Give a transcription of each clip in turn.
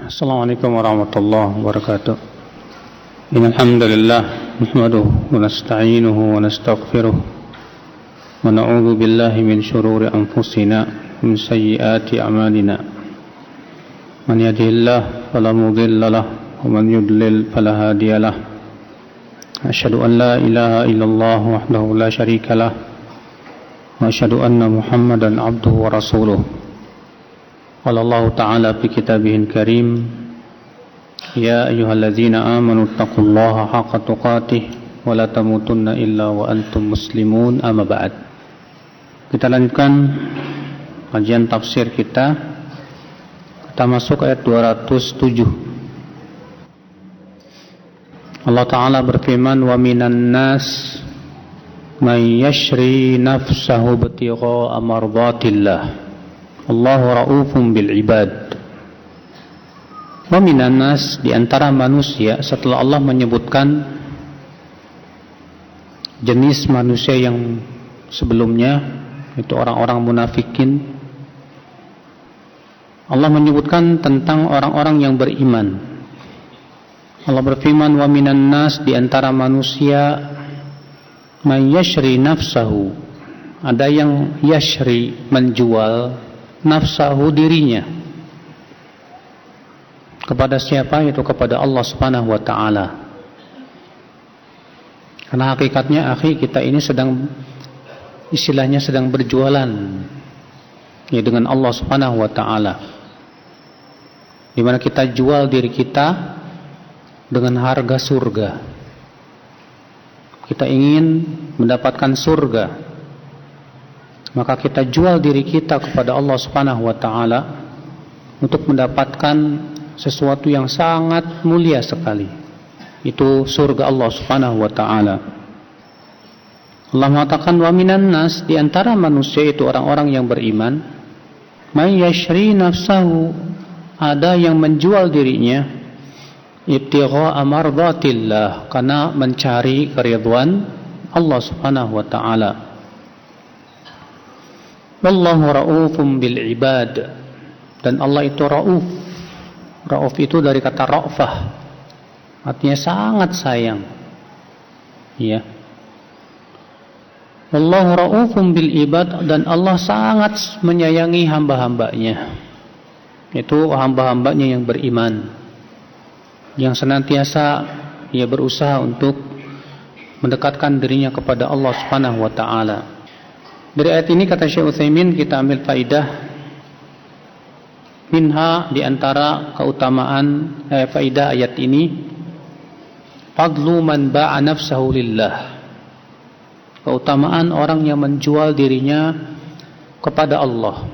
Assalamualaikum warahmatullahi wabarakatuh. Innal hamdalillah nahmaduhu wa nasta'inuhu wa nastaghfiruh wa na'udzu billahi min shururi anfusina wa min sayyiati a'malina. Man yahdihillahu fala mudilla lahu wa man yudlil fala hadiya lahu. Asyhadu an la ilaha illallah wahdahu la syarika lahu wa asyhadu anna Muhammadan 'abduhu wa rasuluh. Qala Allah Ta'ala fi kitabihil karim, ya ayyuhalladzina amanu taqullaha haqqa tuqatih wa la tamutunna illa wa antum muslimun, amma ba'd. Kita lanjutkan kajian tafsir kita. Kita masuk ayat 207. Allah Ta'ala berfirman, wa minan nas may yashri nafsahu ibtigha'a mardatillah Allahu ra'ufum bil ibad. Wa minan nas, di antara manusia, setelah Allah menyebutkan jenis manusia yang sebelumnya, itu orang-orang munafikin, Allah menyebutkan tentang orang-orang yang beriman. Allah berfirman, wa minan nas, di antara manusia, may yashri nafsahu, ada yang yashri, menjual nafsahu, dirinya, kepada siapa? Itu kepada Allah Subhanahu wa ta'ala. Karena hakikatnya kita ini sedang, istilahnya sedang berjualan ya dengan Allah Subhanahu wa ta'ala, dimana kita jual diri kita dengan harga surga. Kita ingin mendapatkan surga, maka kita jual diri kita kepada Allah Subhanahu wa ta'ala untuk mendapatkan sesuatu yang sangat mulia sekali, itu surga Allah Subhanahu wa ta'ala. Allah mengatakan, wa minan nas, di antara manusia, itu orang-orang yang beriman, may yashri nafsahu, ada yang menjual dirinya, ibtigha'a mardatillah, karena mencari keridhaan Allah Subhanahu wa ta'ala. Wallahu ra'ufum bil ibad, dan Allah itu ra'uf. Ra'uf itu dari kata ra'fah, artinya sangat sayang. Ya. Wallahu ra'ufum bil ibad, dan Allah sangat menyayangi hamba-hambanya. Itu hamba-hambanya yang beriman, yang senantiasa ia berusaha untuk mendekatkan dirinya kepada Allah Subhanahu wa ta'ala. Dari ayat ini, kata Syekh Utsaimin, kita ambil faidah minha, di antara keutamaan faidah ayat ini, fadlu man ba'a nafsahu lillah, keutamaan orang yang menjual dirinya kepada Allah.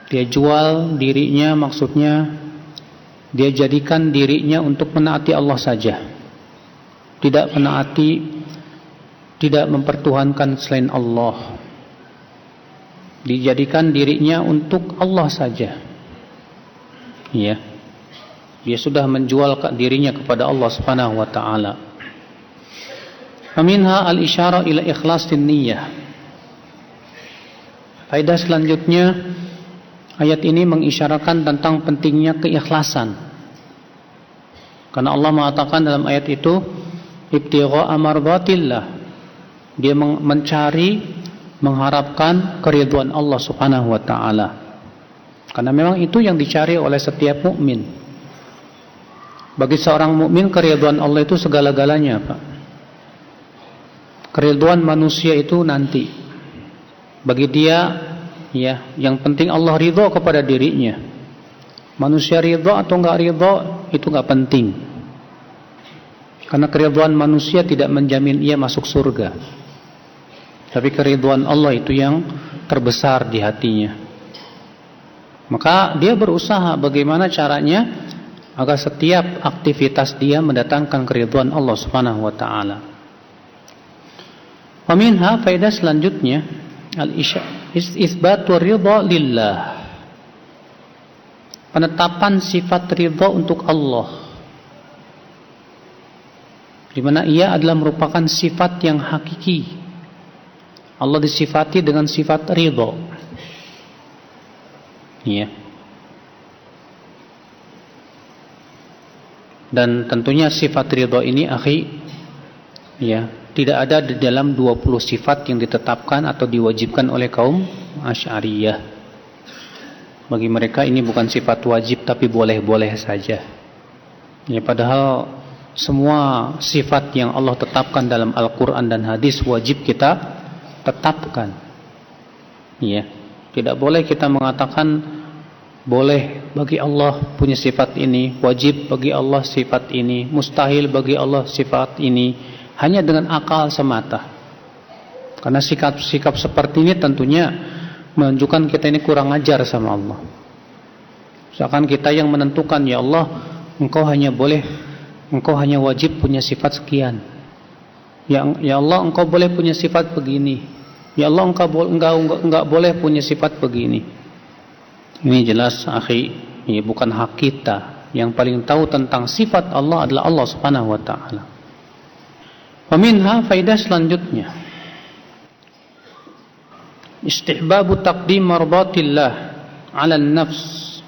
Dia jual dirinya, maksudnya dia jadikan dirinya untuk menaati Allah saja, tidak menaati, tidak mempertuhankan selain Allah, dijadikan dirinya untuk Allah saja. Ya, dia sudah menjual dirinya kepada Allah Subhanahu wa ta'ala. Faminha al-isyarah ila ikhlasin niyyah. Faedah selanjutnya, ayat ini mengisyaratkan tentang pentingnya keikhlasan. Karena Allah mengatakan dalam ayat itu, ibtigha'a mardatillah, dia mencari, mengharapkan keridhaan Allah Subhanahu wa ta'ala. Karena memang itu yang dicari oleh setiap mukmin. Bagi seorang mukmin, keridhaan Allah itu segala-galanya, Pak. Keridhaan manusia itu nanti. Bagi dia, ya, yang penting Allah ridha kepada dirinya. Manusia ridha atau enggak ridha, itu enggak penting. Karena keridhaan manusia tidak menjamin ia masuk surga. Tapi keridhaan Allah itu yang terbesar di hatinya. Maka dia berusaha bagaimana caranya agar setiap aktivitas dia mendatangkan keridhaan Allah Subhanahu wa ta'ala. Wa minha, faedah selanjutnya, al-isbatu ridha lillah, penetapan sifat ridha untuk Allah, di mana ia adalah merupakan sifat yang hakiki. Allah disifati dengan sifat ridha. Ya. Dan tentunya sifat ridha ini akhi, ya, tidak ada di dalam 20 sifat yang ditetapkan atau diwajibkan oleh kaum Asy'ariyah. Bagi mereka ini bukan sifat wajib tapi boleh-boleh saja. Ya, padahal semua sifat yang Allah tetapkan dalam Al-Quran dan hadis wajib kita tetapkan. Ya, tidak boleh kita mengatakan boleh bagi Allah punya sifat ini, wajib bagi Allah sifat ini, mustahil bagi Allah sifat ini, hanya dengan akal semata. Karena sikap seperti ini tentunya menunjukkan kita ini kurang ajar sama Allah. Misalkan kita yang menentukan, ya Allah, engkau hanya wajib punya sifat sekian. Ya Allah, engkau boleh punya sifat begini. Ya Allah, engkau enggak boleh punya sifat begini. Ini jelas akhi, ini bukan hak kita. Yang paling tahu tentang sifat Allah adalah Allah Subhanahu wa taala. Wa minha faidah selanjutnya, istihbabu taqdim mardatillah 'ala an-nafs,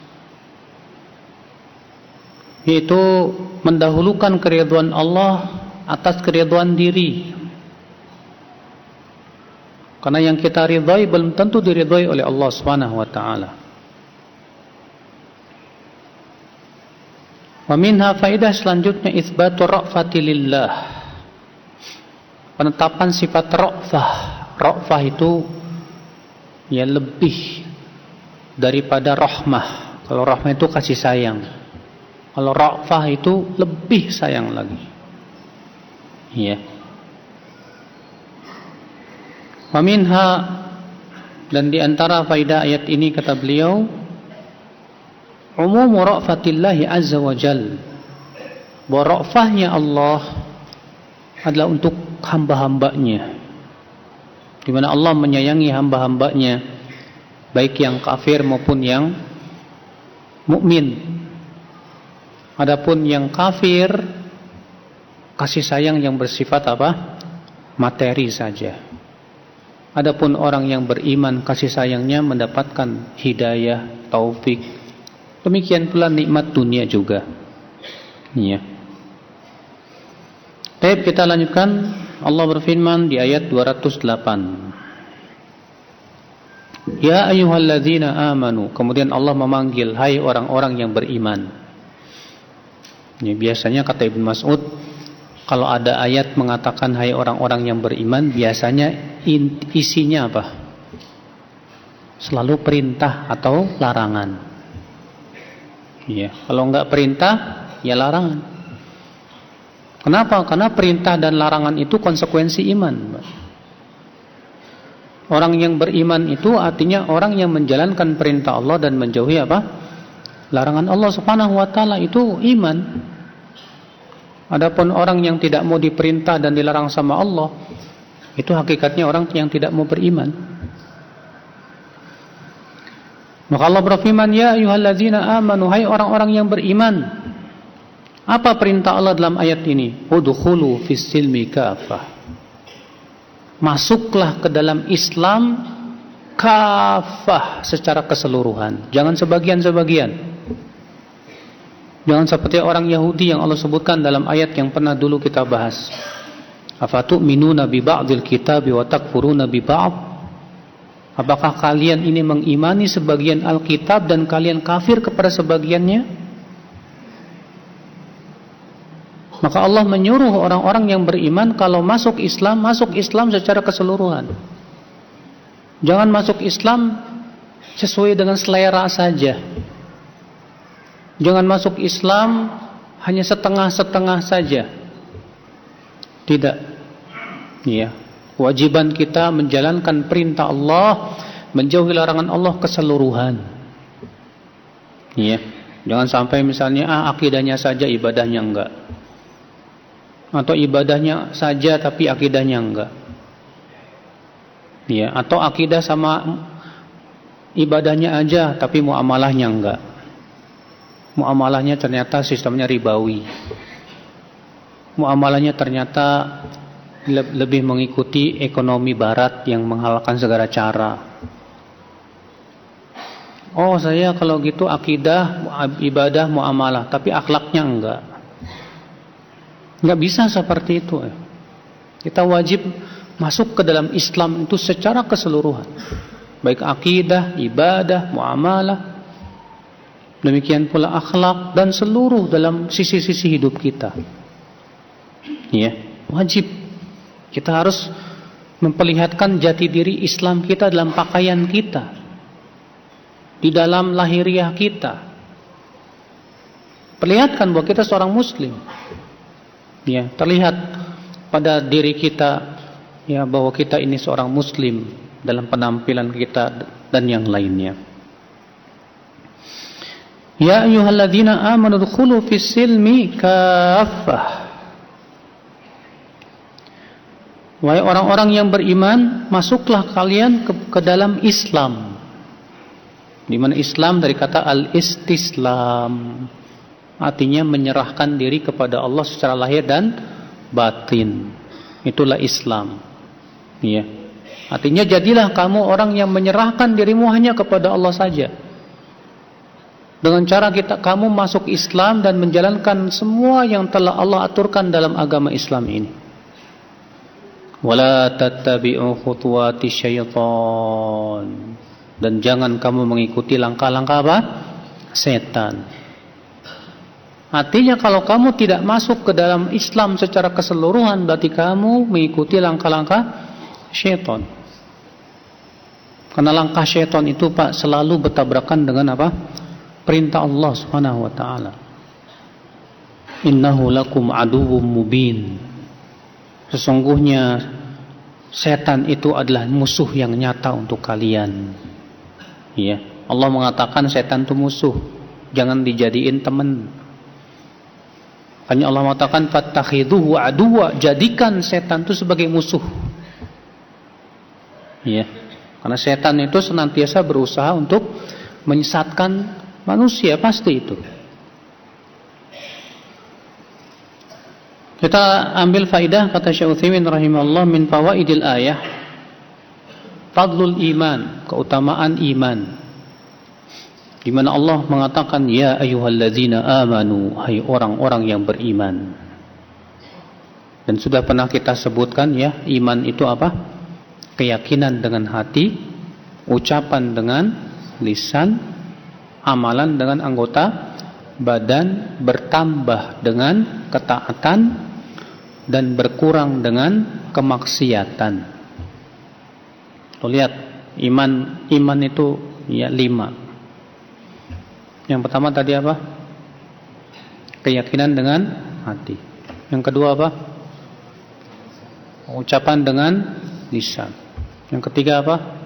yaitu mendahulukan keridhaan Allah atas keridhaan diri. Karena yang kita ridhai belum tentu diridhai oleh Allah Subhanahu wa taala. Wa minha faidah selanjutnya itsbatu ra'fati lillah, penetapan sifat ra'fah. Ra'fah itu ya lebih daripada rahmah. Kalau rahmah itu kasih sayang, kalau ra'fah itu lebih sayang lagi. Ya. Wa minha, dan di antara faidah ayat ini kata beliau, umum ra'fatillahi azza wa jal, bahwa ra'fahnya Allah adalah untuk hamba-hambanya, di mana Allah menyayangi hamba-hambanya, baik yang kafir maupun yang mukmin. Adapun yang kafir, kasih sayang yang bersifat apa? Materi saja. Adapun orang yang beriman, kasih sayangnya mendapatkan hidayah, taufik. Demikian pula nikmat dunia juga. Ya. Baik, kita lanjutkan. Allah berfirman di ayat 208. Ya ayyuhalladzina amanu. Kemudian Allah memanggil, hai orang-orang yang beriman. Ini biasanya kata Ibnu Mas'ud, kalau ada ayat mengatakan hai orang-orang yang beriman, biasanya isinya apa? Selalu perintah atau larangan. Ya, kalau enggak perintah, ya larangan. Kenapa? Karena perintah dan larangan itu konsekuensi iman. Orang yang beriman itu artinya orang yang menjalankan perintah Allah dan menjauhi apa? Larangan Allah Subhanahu wa taala, itu iman. Adapun orang yang tidak mau diperintah dan dilarang sama Allah, itu hakikatnya orang yang tidak mau beriman. Maka Allah berfirman, ya ayyuhalladzina amanu, hai orang-orang yang beriman. Apa perintah Allah dalam ayat ini? Udkhulu fis silmi kafah. Masuklah ke dalam Islam kafah, secara keseluruhan. Jangan sebagian-sebagian. Jangan seperti orang Yahudi yang Allah sebutkan dalam ayat yang pernah dulu kita bahas. Afatu'minuna bi ba'dil kitabi wa takfuruna bi ba'd? Apakah kalian ini mengimani sebagian Alkitab dan kalian kafir kepada sebagiannya? Maka Allah menyuruh orang-orang yang beriman kalau masuk Islam secara keseluruhan. Jangan masuk Islam sesuai dengan selera saja. Jangan masuk Islam hanya setengah-setengah saja. Tidak. Ya. Kewajiban kita menjalankan perintah Allah, menjauhi larangan Allah keseluruhan. Ya. Jangan sampai misalnya akidahnya saja, ibadahnya enggak. Atau ibadahnya saja tapi akidahnya enggak. Ya, atau akidah sama ibadahnya aja tapi muamalahnya enggak. Muamalahnya ternyata sistemnya ribawi. Muamalahnya ternyata lebih mengikuti ekonomi barat yang menghalalkan segala cara. Oh, saya kalau gitu akidah, ibadah, muamalah, tapi akhlaknya enggak. Nggak bisa seperti itu. Kita wajib masuk ke dalam Islam itu secara keseluruhan, baik akidah, ibadah, muamalah, demikian pula akhlak dan seluruh dalam sisi-sisi hidup kita. Ya, wajib. Kita harus memperlihatkan jati diri Islam kita dalam pakaian kita, di dalam lahiriah kita. Perlihatkan bahwa kita seorang muslim. Ya, terlihat pada diri kita ya bahwa kita ini seorang muslim dalam penampilan kita dan yang lainnya. Ya ayyuhalladzina amanu dkhulu fis silmi kaffah. Wahai orang-orang yang beriman, masuklah kalian ke dalam Islam. Di mana Islam dari kata al-istislam, artinya menyerahkan diri kepada Allah secara lahir dan batin. Itulah Islam. Ya. Artinya jadilah kamu orang yang menyerahkan dirimu hanya kepada Allah saja. Dengan cara kamu masuk Islam dan menjalankan semua yang telah Allah aturkan dalam agama Islam ini. Wala tattabi'u khutuwati syaitan. Dan jangan kamu mengikuti langkah-langkah apa? Setan. Artinya kalau kamu tidak masuk ke dalam Islam secara keseluruhan, berarti kamu mengikuti langkah-langkah syaitan. Karena langkah syaitan itu Pak selalu bertabrakan dengan apa? Perintah Allah Subhanahu wa taala. Innahu lakum aduwwum mubin. Sesungguhnya setan itu adalah musuh yang nyata untuk kalian. Ya, Allah mengatakan setan itu musuh, jangan dijadiin teman. Hanya Allah mengatakan fattakhidhuhu aduwwa, jadikan setan itu sebagai musuh. Ya, karena setan itu senantiasa berusaha untuk menyesatkan manusia, pasti itu. Kita ambil faidah kata Syekh Utsaimin rahimahullah min fawaidil ayah, fadlul iman, keutamaan iman. Di mana Allah mengatakan ya ayyuhalladzina amanu, hai orang-orang yang beriman. Dan sudah pernah kita sebutkan ya, iman itu apa? Keyakinan dengan hati, ucapan dengan lisan, amalan dengan anggota badan, bertambah dengan ketaatan dan berkurang dengan kemaksiatan. Tuh lihat, iman itu ya 5. Yang pertama tadi apa? Keyakinan dengan hati. Yang kedua apa? Ucapan dengan lisan. Yang ketiga apa?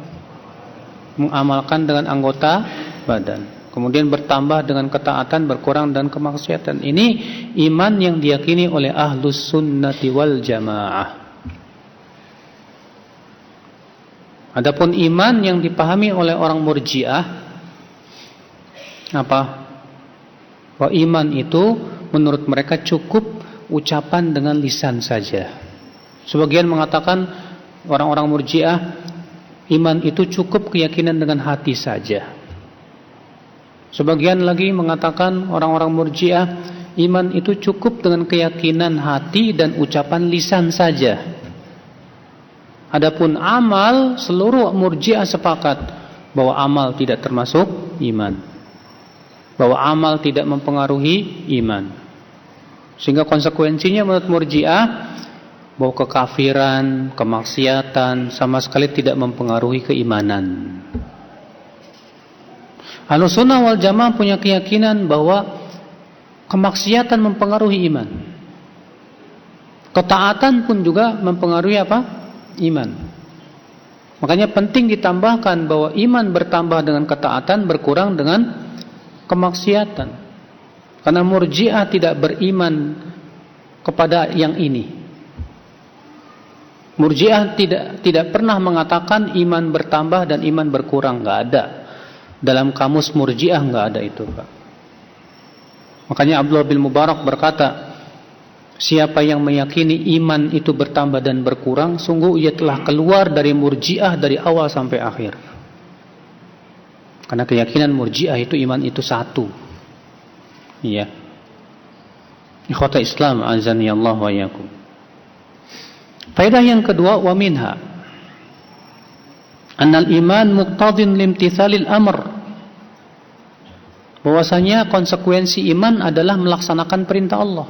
Mengamalkan dengan anggota badan. Kemudian bertambah dengan ketaatan, berkurang dengan kemaksiatan. Ini iman yang diyakini oleh ahlus sunnati wal jamaah. Adapun iman yang dipahami oleh orang murjiah apa? Bahwa iman itu menurut mereka cukup ucapan dengan lisan saja. Sebagian mengatakan orang-orang murjiah iman itu cukup keyakinan dengan hati saja. Sebagian lagi mengatakan orang-orang murjiah iman itu cukup dengan keyakinan hati dan ucapan lisan saja. Adapun amal, seluruh murjiah sepakat bahwa amal tidak termasuk iman. Bahwa amal tidak mempengaruhi iman. Sehingga konsekuensinya menurut murjiah bahwa kekafiran, kemaksiatan sama sekali tidak mempengaruhi keimanan. Ahlussunnah wal jamaah punya keyakinan bahwa kemaksiatan mempengaruhi iman. Ketaatan pun juga mempengaruhi apa? Iman. Makanya penting ditambahkan bahwa iman bertambah dengan ketaatan, berkurang dengan kemaksiatan. Karena murji'ah tidak beriman kepada yang ini. Murji'ah tidak pernah mengatakan iman bertambah dan iman berkurang, enggak ada. Dalam kamus murji'ah enggak ada itu, Pak. Makanya Abdullah bin Mubarak berkata, siapa yang meyakini iman itu bertambah dan berkurang, sungguh ia telah keluar dari murji'ah dari awal sampai akhir. Karena keyakinan murji'ah itu iman itu satu. Iya. Ikhwata Islam, azani Allah wa iyyakum. Faedah yang kedua, wa minha annal iman muqtadin limtithalil amr. Bahwasanya konsekuensi iman adalah melaksanakan perintah Allah.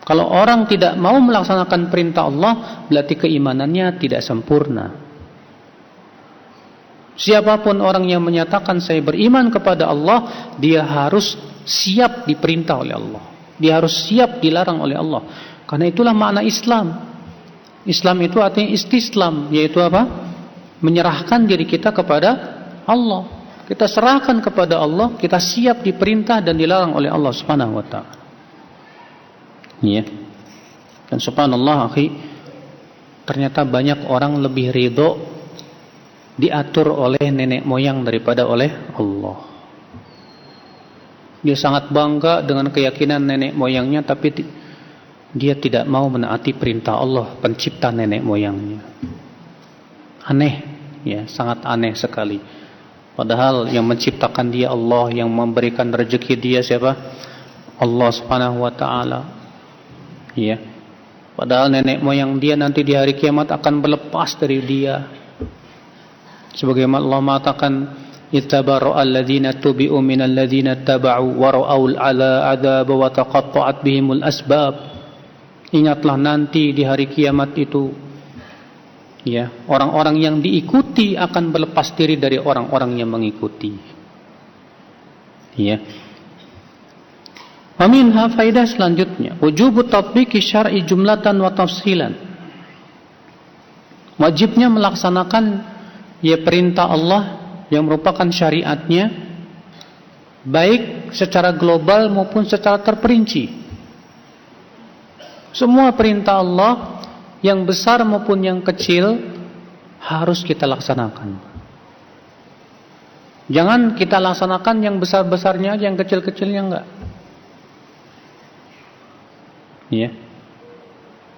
Kalau orang tidak mau melaksanakan perintah Allah, berarti keimanannya tidak sempurna. Siapapun orang yang menyatakan saya beriman kepada Allah, dia harus siap diperintah oleh Allah. Dia harus siap dilarang oleh Allah. Karena itulah makna Islam. Islam itu artinya istislam, yaitu apa? Menyerahkan diri kita kepada Allah. Kita serahkan kepada Allah, kita siap diperintah dan dilarang oleh Allah Subhanahu wa taala. Ya. Dan subhanallah, akhi, ternyata banyak orang lebih ridho diatur oleh nenek moyang daripada oleh Allah. Dia sangat bangga dengan keyakinan nenek moyangnya, tapi dia tidak mau menaati perintah Allah, pencipta nenek moyangnya. Aneh, ya, sangat aneh sekali. Padahal yang menciptakan dia Allah, yang memberikan rezeki dia siapa? Allah Subhanahu wa taala. Ya. Padahal nenek moyang dia nanti di hari kiamat akan berlepas dari dia. Sebagaimana Allah mengatakan, ittabara'al ladzina tubi'u minal ladzina taba'u wa ra'aul 'adzab wa taqatta'at bihimul asbab. Ingatlah nanti di hari kiamat itu, ya, orang-orang yang diikuti akan berlepas diri dari orang-orang yang mengikuti. Ya. Wa minha faidah selanjutnya, wujubu tatbiqi syar'i jumlatan wa tafsilan. Wajibnya melaksanakan ya perintah Allah yang merupakan syariatnya, baik secara global maupun secara terperinci. Semua perintah Allah yang besar maupun yang kecil harus kita laksanakan. Jangan kita laksanakan yang besar-besarnya aja, yang kecil-kecilnya enggak. Ya.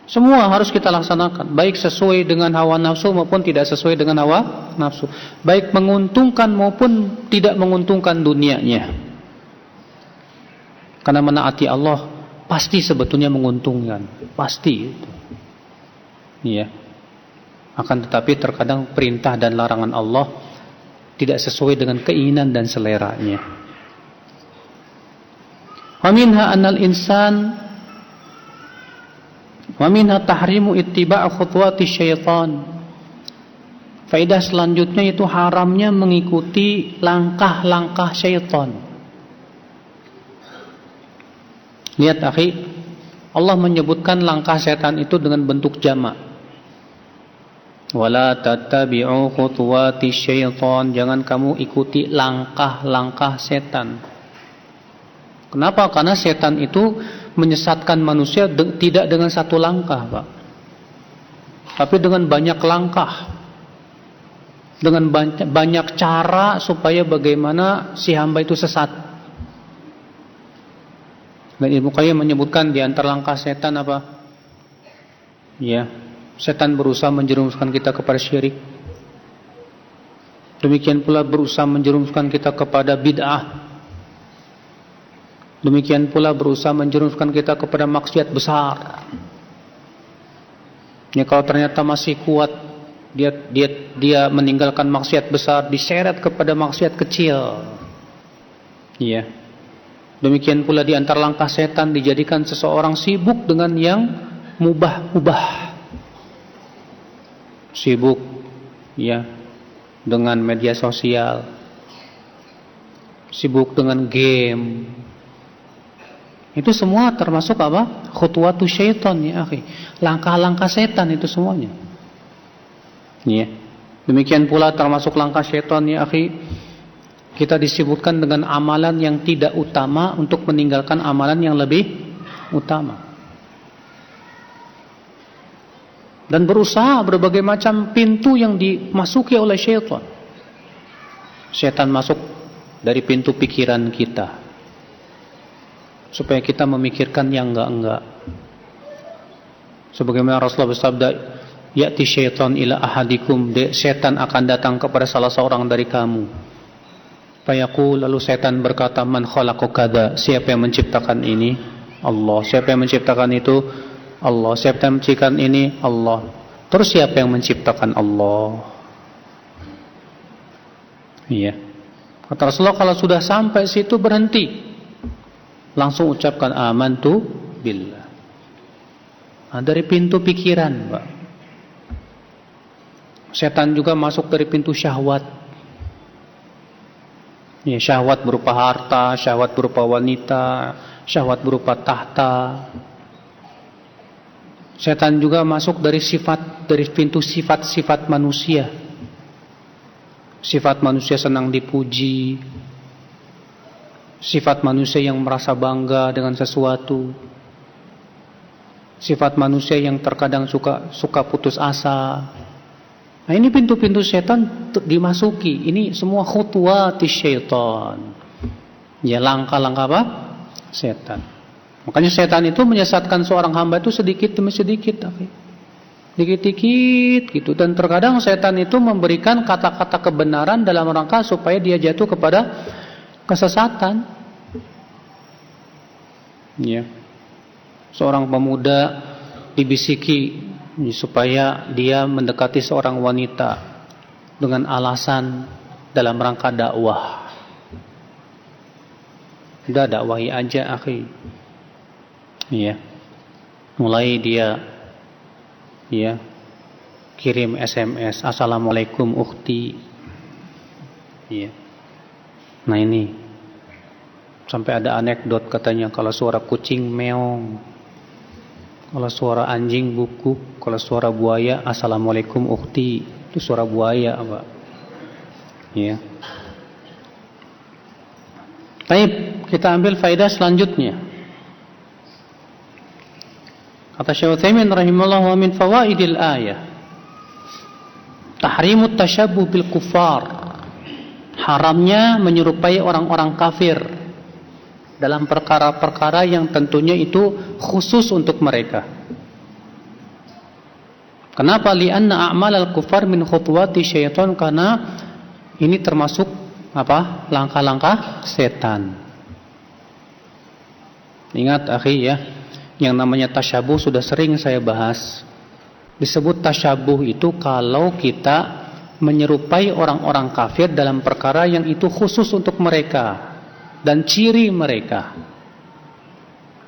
Semua harus kita laksanakan, baik sesuai dengan hawa nafsu maupun tidak sesuai dengan hawa nafsu, baik menguntungkan maupun tidak menguntungkan dunianya. Karena menaati Allah pasti sebetulnya menguntungkan, pasti itu. Ya. Akan tetapi terkadang perintah dan larangan Allah tidak sesuai dengan keinginan dan seleranya. Wa minha annal insan wa minha tahrimu ittiba' khutuwati syaitan. Faedah selanjutnya itu haramnya mengikuti langkah-langkah syaitan. Lihat akhi, Allah menyebutkan langkah setan itu dengan bentuk jamak. Wala tattabi'u khutuwati syaitan, jangan kamu ikuti langkah-langkah setan. Kenapa? Karena setan itu menyesatkan manusia tidak dengan satu langkah, Pak, tapi dengan banyak langkah, dengan banyak cara supaya bagaimana si hamba itu sesat. Dan Ibnu Qayyim menyebutkan di antara langkah setan apa? Ya, setan berusaha menjerumuskan kita kepada syirik. Demikian pula berusaha menjerumuskan kita kepada bid'ah. Demikian pula berusaha menjerumuskan kita kepada maksiat besar. Ya, kalau ternyata masih kuat, dia meninggalkan maksiat besar, diseret kepada maksiat kecil. Iya. Demikian pula di antara langkah setan dijadikan seseorang sibuk dengan yang mubah-mubah. Sibuk, ya, dengan media sosial. Sibuk dengan game. Itu semua termasuk apa? Khutuwatu syaitan, ya akhi. Langkah-langkah setan itu semuanya. Ya. Demikian pula termasuk langkah syaitan, ya akhi. Kita disebutkan dengan amalan yang tidak utama untuk meninggalkan amalan yang lebih utama. Dan berusaha berbagai macam pintu yang dimasuki oleh syaitan. Syaitan masuk dari pintu pikiran kita, supaya kita memikirkan yang enggak-enggak. Sebagaimana Rasulullah bersabda, ya'ti syaitan ila ahadikum, setan akan datang kepada salah seorang dari kamu. Fayaqul, lalu setan berkata, man khalaqa kada, siapa yang menciptakan ini? Allah. Siapa yang menciptakan itu? Allah. Siapa yang menciptakan ini? Allah. Terus siapa yang menciptakan Allah? Iya. Kata Rasulullah, kalau sudah sampai situ berhenti, langsung ucapkan amantu billah. Nah, dari pintu pikiran, Pak. Setan juga masuk dari pintu syahwat. Ya, syahwat berupa harta, syahwat berupa wanita, syahwat berupa tahta. Setan juga masuk dari pintu sifat-sifat manusia. Sifat manusia senang dipuji, sifat manusia yang merasa bangga dengan sesuatu, sifat manusia yang terkadang suka putus asa. Nah, ini pintu-pintu setan dimasuki. Ini semua khutuwati syaitan. Ya, langkah-langkah apa? Setan. Makanya setan itu menyesatkan seorang hamba itu sedikit demi sedikit, dikit-dikit gitu. Dan terkadang setan itu memberikan kata-kata kebenaran dalam rangka supaya dia jatuh kepada kesesatan. Ya. Seorang pemuda dibisiki supaya dia mendekati seorang wanita dengan alasan dalam rangka dakwah. Udah dakwahi aja, akhi. Iya. Mulai dia kirim SMS, assalamualaikum ukhti. Iya. Nah, ini sampai ada anekdot katanya, kalau suara kucing meong, kalau suara anjing bukuk, kalau suara buaya assalamualaikum ukhti. Itu suara buaya, Pak. Ya. Baik, kita ambil faedah selanjutnya. Kata Syekh Utsaimin rahimahullah, wa min fawaidil ayah tahrimut tashabbuh bil kuffar. Haramnya menyerupai orang-orang kafir dalam perkara-perkara yang tentunya itu khusus untuk mereka. Kenapa? Li'anna a'malal kuffar min khutuwati syaitan, karena ini termasuk apa? Langkah-langkah setan. Ingat, akhi, ya, yang namanya tasyabuh sudah sering saya bahas. Disebut tasyabuh itu kalau kita menyerupai orang-orang kafir dalam perkara yang itu khusus untuk mereka dan ciri mereka.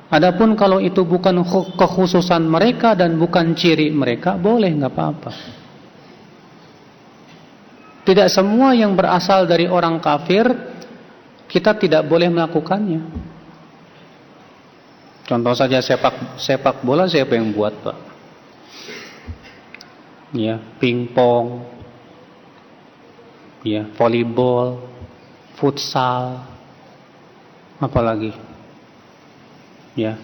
Adapun kalau itu bukan kekhususan mereka dan bukan ciri mereka, boleh, nggak apa-apa. Tidak semua yang berasal dari orang kafir kita tidak boleh melakukannya. Contoh saja sepak bola, siapa yang buat, Pak? Ya, pingpong, ya, volleyball, futsal, apalagi, ya,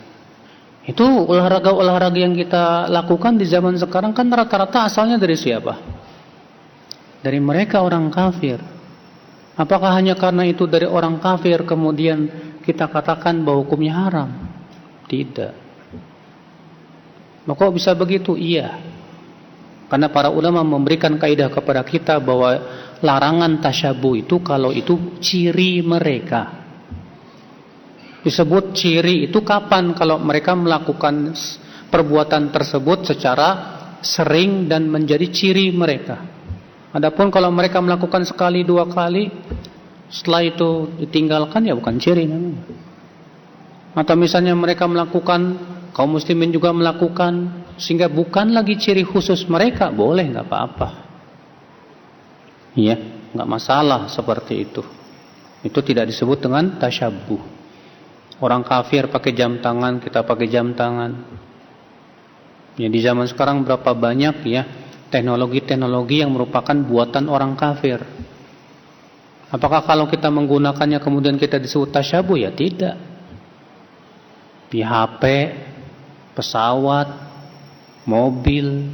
itu olahraga yang kita lakukan di zaman sekarang kan rata-rata asalnya dari siapa? Dari mereka orang kafir. Apakah hanya karena itu dari orang kafir kemudian kita katakan bahwa hukumnya haram? Tidak. Kok bisa begitu? Iya. Karena para ulama memberikan kaidah kepada kita bahwa larangan tasyabuh itu kalau itu ciri mereka. Disebut ciri itu kapan? Kalau mereka melakukan perbuatan tersebut secara sering dan menjadi ciri mereka. Adapun kalau mereka melakukan sekali dua kali, setelah itu ditinggalkan, ya bukan ciri namanya. Atau misalnya mereka melakukan, kaum muslimin juga melakukan, sehingga bukan lagi ciri khusus mereka, boleh, nggak apa-apa. Iya, nggak masalah seperti itu. Itu tidak disebut dengan tasyabuh. Orang kafir pakai jam tangan, kita pakai jam tangan. Ya, di zaman sekarang berapa banyak ya teknologi-teknologi yang merupakan buatan orang kafir. Apakah kalau kita menggunakannya kemudian kita disebut tasyabuh? Ya tidak. Di HP, pesawat, mobil,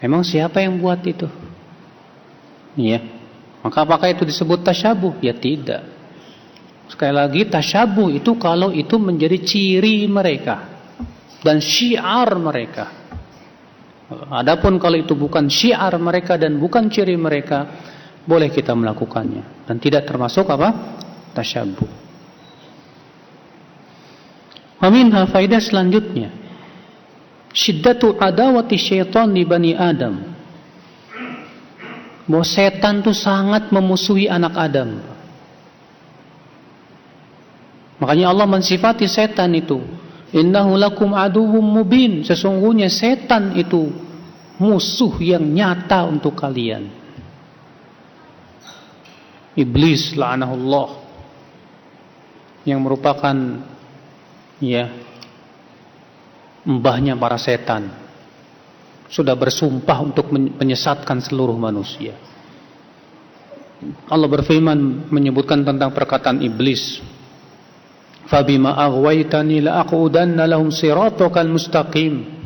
emang siapa yang buat itu? Iya. Maka apakah itu disebut tasyabuh? Ya tidak. Sekali lagi, tasyabuh itu kalau itu menjadi ciri mereka dan syiar mereka. Adapun kalau itu bukan syiar mereka dan bukan ciri mereka, boleh kita melakukannya dan tidak termasuk apa? Tasyabbuh. Minha faidah selanjutnya, syiddatu adawati syaitan li bani Adam. Bahwa setan itu sangat memusuhi anak Adam. Makanya Allah mensifati setan itu, innahu lakum aduwwum mubin. Sesungguhnya setan itu musuh yang nyata untuk kalian. Iblis la'anahullah, yang merupakan mbahnya para setan, sudah bersumpah untuk menyesatkan seluruh manusia. Allah berfirman menyebutkan tentang perkataan iblis, fabima aghwaytani la'aqudanna lahum siratakal mustaqim.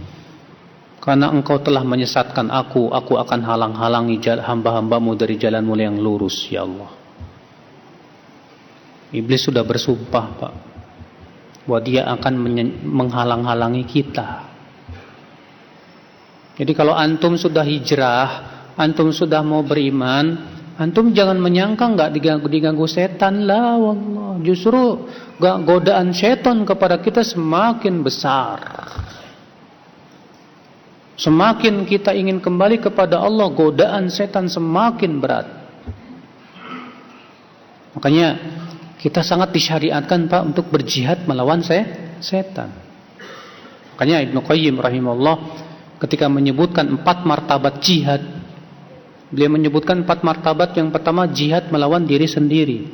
Karena engkau telah menyesatkan aku akan halang-halangi hamba-hambamu dari jalanmu yang lurus, ya Allah. Iblis sudah bersumpah, Pak, bahwa dia akan menghalang-halangi kita. Jadi kalau antum sudah hijrah, antum sudah mau beriman, antum jangan menyangka enggak diganggu setan lah, wallah. Justru godaan setan kepada kita semakin besar. Semakin kita ingin kembali kepada Allah, godaan setan semakin berat. Makanya kita sangat disyariatkan, Pak, untuk berjihad melawan setan. Makanya Ibnu Qayyim rahimahullah ketika menyebutkan 4 martabat jihad, beliau menyebutkan 4 martabat. Yang pertama, jihad melawan diri sendiri.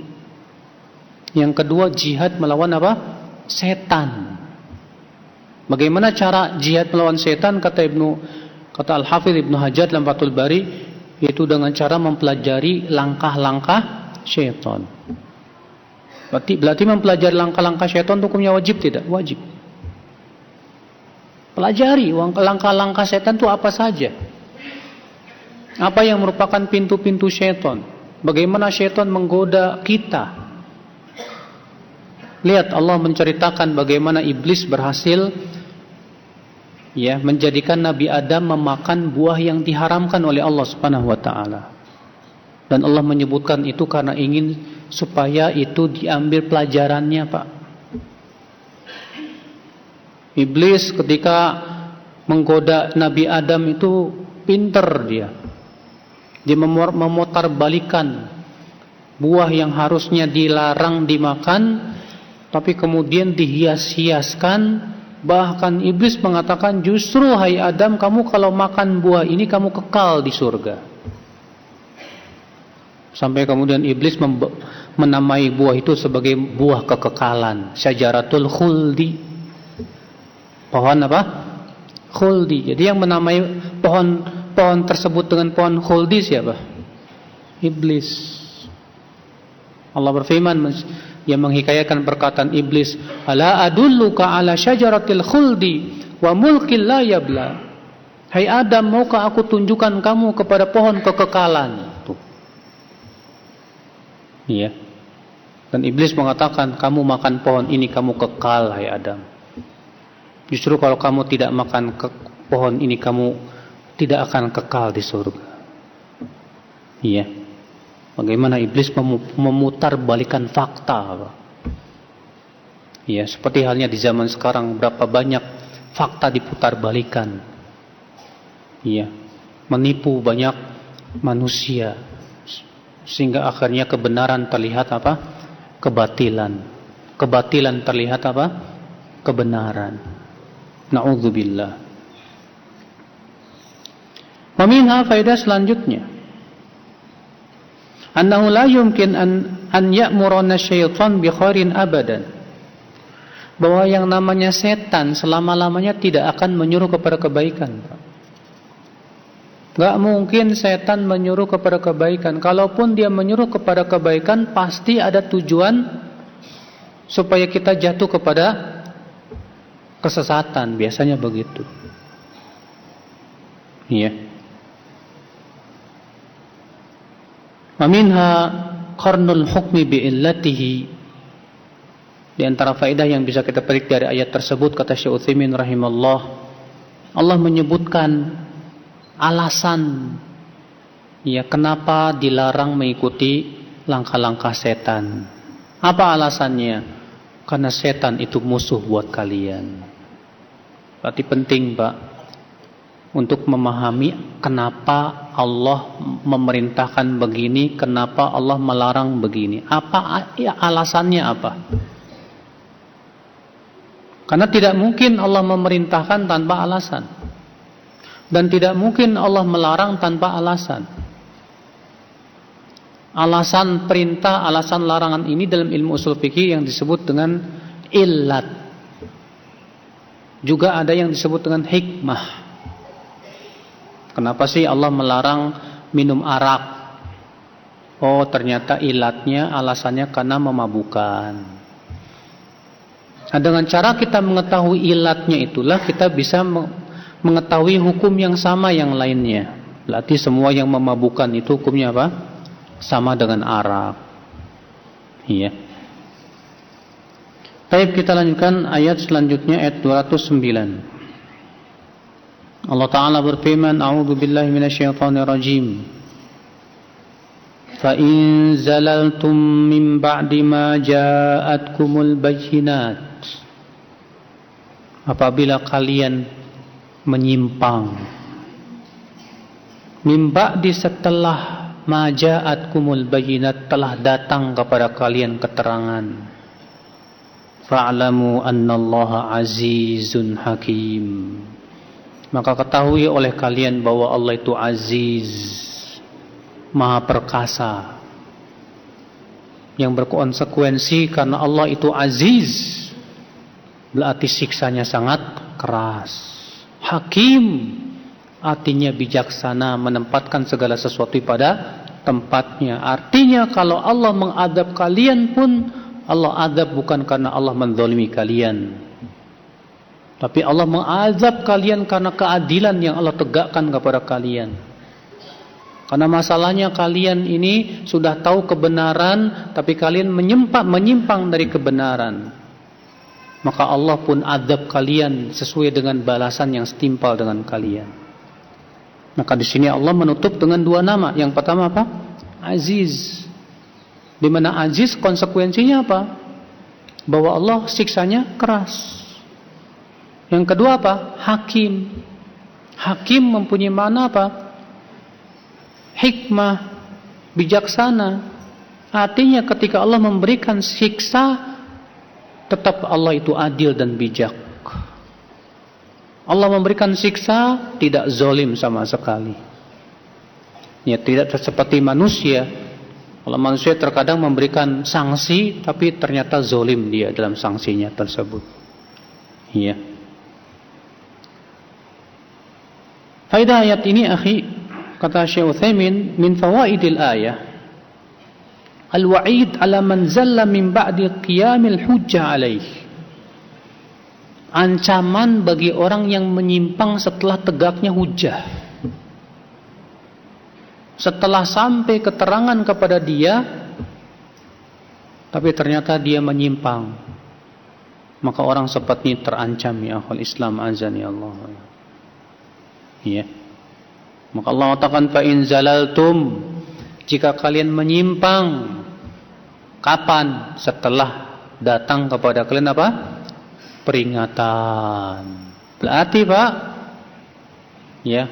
Yang kedua, jihad melawan apa? Setan. Bagaimana cara jihad melawan setan? Kata Al-Hafidz Ibnu Hajar dalam Fathul Bari, yaitu dengan cara mempelajari langkah-langkah setan. Berarti mempelajari langkah-langkah setan hukumnya wajib tidak? Wajib. Pelajari langkah-langkah setan itu apa saja. Apa yang merupakan pintu-pintu setan? Bagaimana setan menggoda kita? Lihat, Allah menceritakan bagaimana iblis berhasil menjadikan Nabi Adam memakan buah yang diharamkan oleh Allah Subhanahu wa taala. Dan Allah menyebutkan itu karena ingin supaya itu diambil pelajarannya, Pak. Iblis ketika menggoda Nabi Adam itu pinter dia. Dia memutarbalikan buah yang harusnya dilarang dimakan, tapi kemudian dihias-hiaskan. Bahkan iblis mengatakan, justru hai Adam, kamu kalau makan buah ini kamu kekal di surga. Sampai kemudian iblis menamai buah itu sebagai buah kekekalan, syajaratul khuldi. Pohon apa? Khuldi. Jadi yang menamai pohon tersebut dengan pohon khuldi siapa? Iblis. Allah berfirman yang menghikayatkan perkataan iblis, ala adulluka ala syajaratil khuldi wa mulkin la yabla. Hai Adam, maukah aku tunjukkan kamu kepada pohon kekekalan? Tuh. Iya. Dan iblis mengatakan, kamu makan pohon ini kamu kekal, hai Adam. Justru kalau kamu tidak makan pohon ini, kamu tidak akan kekal di surga. Iya. Bagaimana iblis memutarbalikan fakta. Ya, seperti halnya di zaman sekarang, berapa banyak fakta diputarbalikan. Ya, menipu banyak manusia, sehingga akhirnya kebenaran terlihat apa? Kebatilan. Kebatilan terlihat apa? Kebenaran. Na'udzubillah. Wa minha faedah selanjutnya, annahu la yumkin an ya'murana syaitan bi khairin abadan. Bahwa yang namanya setan selama-lamanya tidak akan menyuruh kepada kebaikan. Gak mungkin setan menyuruh kepada kebaikan. Kalaupun dia menyuruh kepada kebaikan, pasti ada tujuan supaya kita jatuh kepada kesesatan. Biasanya begitu. Iya. Minha qarnul hukmi bi'illatihi. Di antara faedah yang bisa kita petik dari ayat tersebut, kata Syekh Utsaimin rahimahullah, Allah menyebutkan alasan Ya, kenapa dilarang mengikuti langkah-langkah setan? Apa alasannya? Karena setan itu musuh buat kalian. Berarti penting, Pak, untuk memahami kenapa Allah memerintahkan begini, kenapa Allah melarang begini. Apa alasannya apa? Karena tidak mungkin Allah memerintahkan tanpa alasan. Dan tidak mungkin Allah melarang tanpa alasan. Alasan perintah, alasan larangan ini dalam ilmu usul fikih yang disebut dengan illat. Juga ada yang disebut dengan hikmah. Kenapa sih Allah melarang minum arak? Oh, ternyata illatnya, alasannya karena memabukkan. Nah, dengan cara kita mengetahui illatnya itulah kita bisa mengetahui hukum yang sama yang lainnya. Berarti semua yang memabukkan itu hukumnya apa? Sama dengan arak. Iya. Baik, kita lanjutkan ayat selanjutnya, ayat 209. Allah Ta'ala berfirman, A'udzu billahi minasyaitonir rajim. Fa in zalaltum min ba'di ma ja'atkumul bayyinat. Apabila kalian menyimpang min ba'di, setelah ma ja'atkumul bayyinat, telah datang kepada kalian keterangan, fa'lamu annallaha azizun hakim, maka ketahui oleh kalian bahwa Allah itu aziz, maha perkasa. Yang berkonsekuensi karena Allah itu aziz, berarti siksanya sangat keras. Hakim artinya bijaksana, menempatkan segala sesuatu pada tempatnya. Artinya kalau Allah mengadab kalian pun, Allah adab bukan karena Allah menzalimi kalian, tapi Allah mengazab kalian karena keadilan yang Allah tegakkan kepada kalian. Karena masalahnya kalian ini sudah tahu kebenaran, tapi kalian menyimpang dari kebenaran. Maka Allah pun azab kalian sesuai dengan balasan yang setimpal dengan kalian. Maka di sini Allah menutup dengan dua nama. Yang pertama apa? Aziz. Di mana aziz konsekuensinya apa? Bahwa Allah siksanya keras. Yang kedua apa? Hakim. Hakim mempunyai makna apa? Hikmah, bijaksana. Artinya ketika Allah memberikan siksa, tetap Allah itu adil dan bijak. Allah memberikan siksa tidak zalim sama sekali. Ya, tidak seperti manusia. Kalau manusia terkadang memberikan sanksi, tapi ternyata zalim dia dalam sanksinya tersebut. Ya. Faedah ayat ini, akhi, kata Syekh Utsaimin, min fawaidil ayah al-wa'id ala man zalla min ba'di qiyamil hujjah alaih. Ancaman bagi orang yang menyimpang setelah tegaknya hujjah. Setelah sampai keterangan kepada dia, tapi ternyata dia menyimpang, maka orang seperti ini terancam, ya akhul Islam, azan ya Allah. Ya. Maka Allah katakan, fa in zalaltum, jika kalian menyimpang. Kapan? Setelah datang kepada kalian apa? Peringatan. Berarti Pak, ya,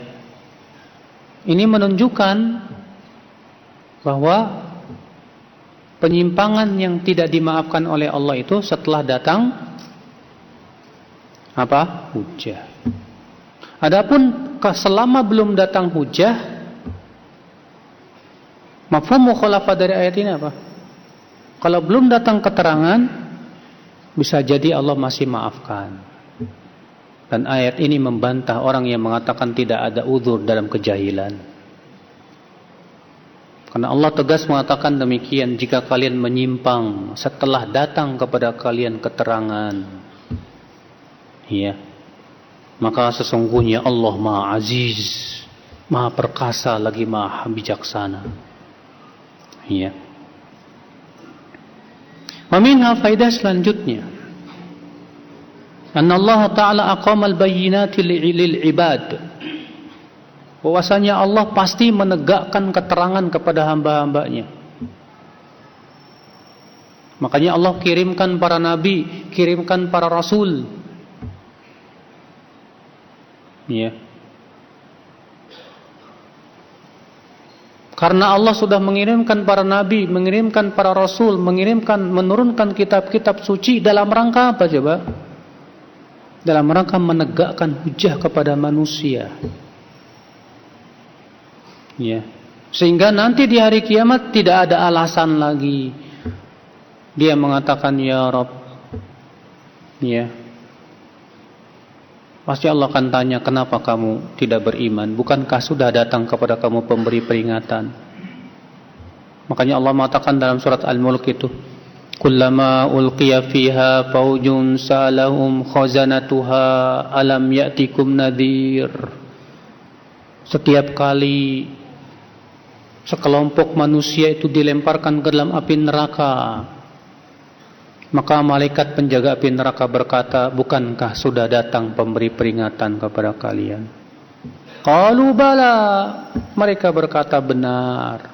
ini menunjukkan bahwa penyimpangan yang tidak dimaafkan oleh Allah itu setelah datang apa? Hujjah. Adapun selama belum datang hujjah, mafhum mukhalafah dari ayat ini apa? Kalau belum datang keterangan, bisa jadi Allah masih maafkan. Dan ayat ini membantah orang yang mengatakan tidak ada uzur dalam kejahilan. Karena Allah tegas mengatakan demikian, jika kalian menyimpang setelah datang kepada kalian keterangan, ya, maka sesungguhnya Allah Maha Aziz, Maha Perkasa, lagi Maha Bijaksana. Ya. Waminha faidah selanjutnya, anna Allah Ta'ala aqama al-bayyinati lil ibad. bahwasanya Allah pasti menegakkan keterangan kepada hamba-hambanya. Makanya Allah kirimkan para nabi, kirimkan para rasul. Ya. Karena Allah sudah mengirimkan para nabi, mengirimkan para rasul, menurunkan kitab-kitab suci dalam rangka apa coba? Dalam rangka menegakkan hujah kepada manusia. Ya. Sehingga nanti di hari kiamat tidak ada alasan lagi dia mengatakan ya Rabb. Ya. Pasti Allah akan tanya, kenapa kamu tidak beriman? Bukankah sudah datang kepada kamu pemberi peringatan? Makanya Allah mengatakan dalam surat Al-Mulk itu, kullama ulqiya fiha faujun sa'alahum khazanatuha alam ya'tikum nadhir. Setiap kali sekelompok manusia itu dilemparkan ke dalam api neraka, maka malaikat penjaga api neraka berkata, bukankah sudah datang pemberi peringatan kepada kalian? Qalu bala, mereka berkata benar.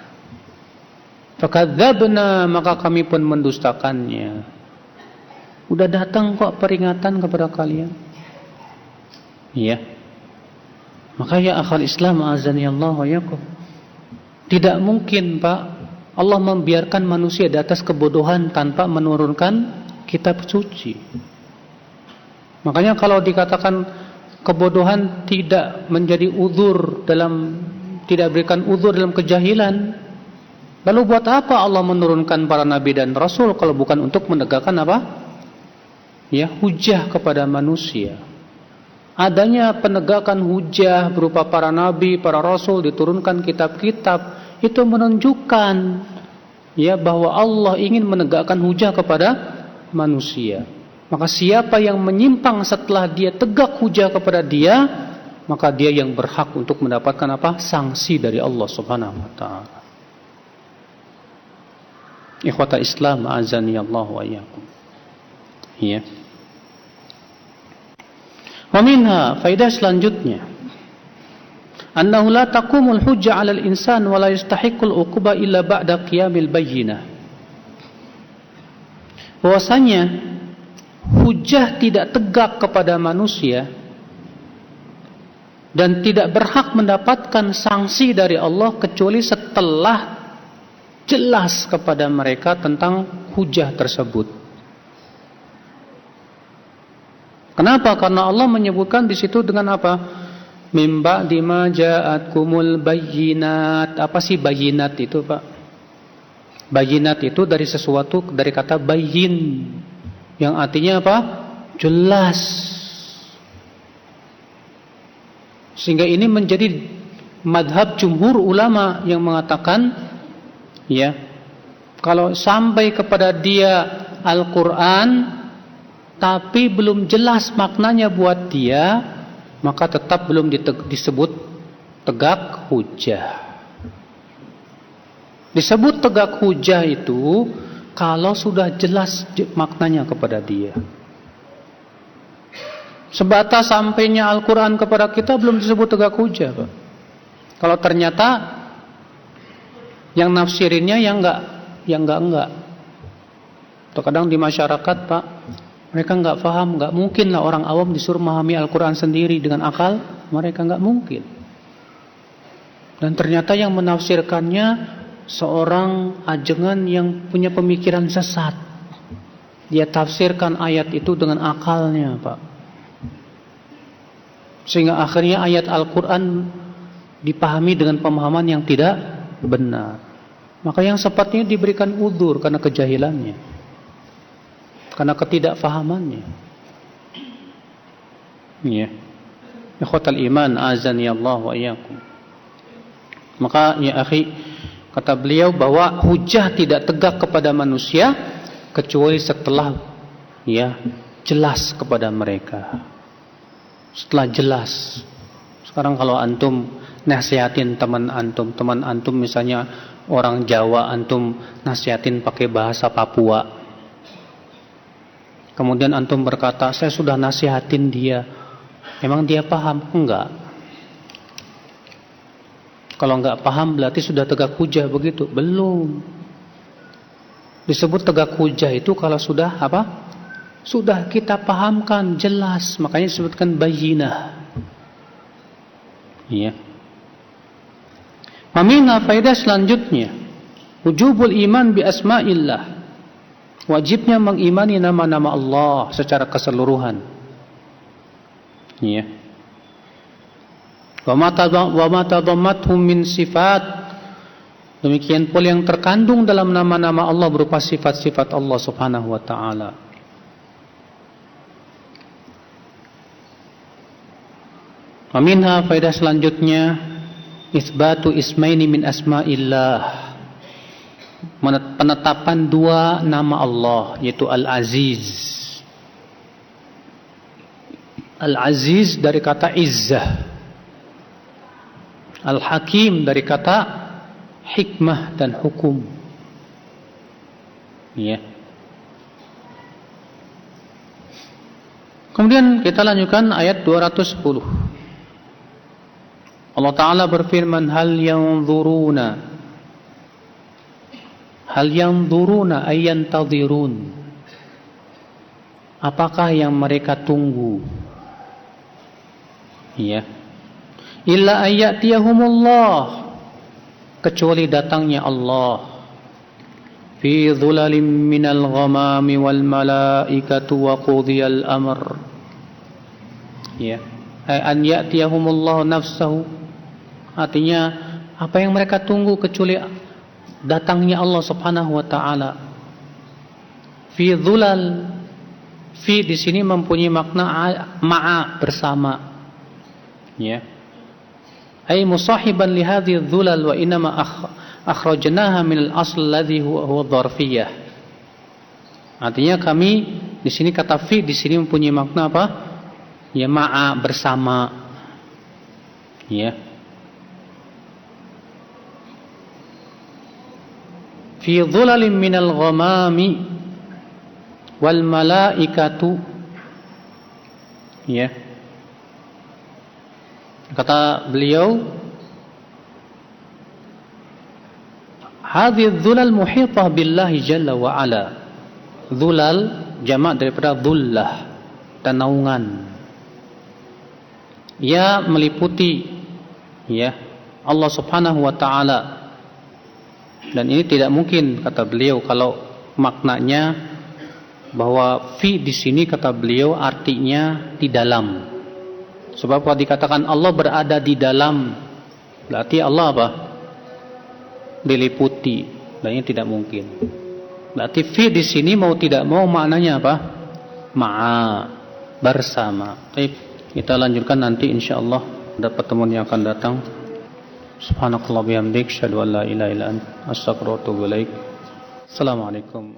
Fakadzabna, maka kami pun mendustakannya. Udah datang kok peringatan kepada kalian. Iya. Maka ya akhal Islam azani Allah wa yakum. Tidak mungkin Pak Allah membiarkan manusia di atas kebodohan tanpa menurunkan kitab suci. Makanya kalau dikatakan kebodohan tidak menjadi uzur tidak berikan uzur dalam kejahilan, lalu buat apa Allah menurunkan para nabi dan rasul kalau bukan untuk menegakkan apa? Ya, hujah kepada manusia. Adanya penegakan hujah berupa para nabi, para rasul, diturunkan kitab-kitab, itu menunjukkan ya bahwa Allah ingin menegakkan hujah kepada manusia. Maka siapa yang menyimpang setelah dia tegak hujah kepada dia, maka dia yang berhak untuk mendapatkan apa? Sanksi dari Allah Subhanahu wa taala. Ikhwata Islam azani Allah wa iyyakum. Ya. Wa minha, faedah selanjutnya, annahu la taqumul hujjah 'alal insan wa la yastahiqqul 'uquba illa ba'da qiyamil bayyinah. Bahwasanya hujjah tidak tegak kepada manusia dan tidak berhak mendapatkan sanksi dari Allah kecuali setelah jelas kepada mereka tentang hujjah tersebut. Kenapa? Karena Allah menyebutkan di situ dengan apa? Mimba dima ja'atkumul bayyinat. Apa sih bayyinat itu, Pak? Bayyinat itu dari sesuatu, dari kata bayyin, yang artinya apa? Jelas. Sehingga ini menjadi madhab jumhur ulama yang mengatakan, ya, kalau sampai kepada dia Al-Quran tapi belum jelas maknanya buat dia, maka tetap belum disebut tegak hujah. Disebut tegak hujah itu kalau sudah jelas maknanya kepada dia. Sebatas sampainya Al-Quran kepada kita belum disebut tegak hujah, Pak. Kalau ternyata yang nafsirinnya yang enggak. Terkadang di masyarakat, Pak, mereka enggak paham, enggak mungkin lah orang awam disuruh memahami Al-Quran sendiri dengan akal, mereka enggak mungkin. Dan ternyata yang menafsirkannya seorang ajengan yang punya pemikiran sesat. Dia tafsirkan ayat itu dengan akalnya, Pak. Sehingga akhirnya ayat Al-Quran dipahami dengan pemahaman yang tidak benar. Maka yang sepatutnya diberikan udzur karena kejahilannya, karena ketidakfahamannya. Ya. Ikhwatal iman azani Allah wa iyyakum. Maka ya akhi, kata beliau bahwa hujah tidak tegak kepada manusia kecuali setelah ya jelas kepada mereka. Setelah jelas. Sekarang kalau antum nasihatin teman antum misalnya orang Jawa, antum nasihatin pakai bahasa Papua. Kemudian antum berkata, saya sudah nasihatin dia. Emang dia paham? Enggak. Kalau enggak paham berarti sudah tegak hujah begitu? Belum. Disebut tegak hujah itu kalau sudah apa? Sudah kita pahamkan jelas, makanya disebutkan bayyinah. Iya. Meminta faedah selanjutnya, wujubul iman bi asma'illah. Wajibnya mengimani nama-nama Allah secara keseluruhan. Iya. Wa ma tadammathum min sifat. Demikian pula yang terkandung dalam nama-nama Allah berupa sifat-sifat Allah Subhanahu wa taala. Minha faedah selanjutnya, isbatu ismaini min asma'illah. Penetapan dua nama Allah, yaitu Al-Aziz. Al-Aziz dari kata izzah, Al-Hakim dari kata hikmah dan hukum. Ya. Kemudian kita lanjutkan ayat 210. Allah Ta'ala berfirman, hal yanzuruna ayyantadhirun. Apakah yang mereka tunggu? Ya. Illa ayyatiyahumullah, kecuali datangnya Allah. Fi dhulalin minal ghamami wal malaikatu wa qudiyal amr. Ya. An ya'tiyahumullahu nafsahu. Artinya apa yang mereka tunggu kecuali datangnya Allah Subhanahu wa taala. Fi dhulal, fi di sini mempunyai makna ma'a, bersama. Ya. Ay musahiban li hadhihi dhulal wa inma akhrajnaha min al-asl alladhi huwa dharfiyah. Artinya kami di sini kata fi di sini mempunyai makna apa? Ya, ma'a, bersama. Ya. Fi dhulalin minal ghamami wal malaikatu. Ya. Kata beliau, hadhihi dhulal muhitah billahi jalla wa ala. Dhulal jamak daripada dhullah, naungan. Ya, meliputi ya Allah Subhanahu wa taala. Dan ini tidak mungkin, kata beliau, kalau maknanya bahwa fi di sini, kata beliau, artinya di dalam. Sebab kalau dikatakan Allah berada di dalam, berarti Allah apa? Diliputi. Dan ini tidak mungkin. Berarti fi di sini mau tidak mau maknanya apa? Ma'a, bersama. Baik, kita lanjutkan nanti insyaallah pada pertemuan yang akan datang. Subhanakallah bihamdik, asyhadu an la ilaha illa anta, astaghfiruka wa atubu ilaik. Assalamualaikum.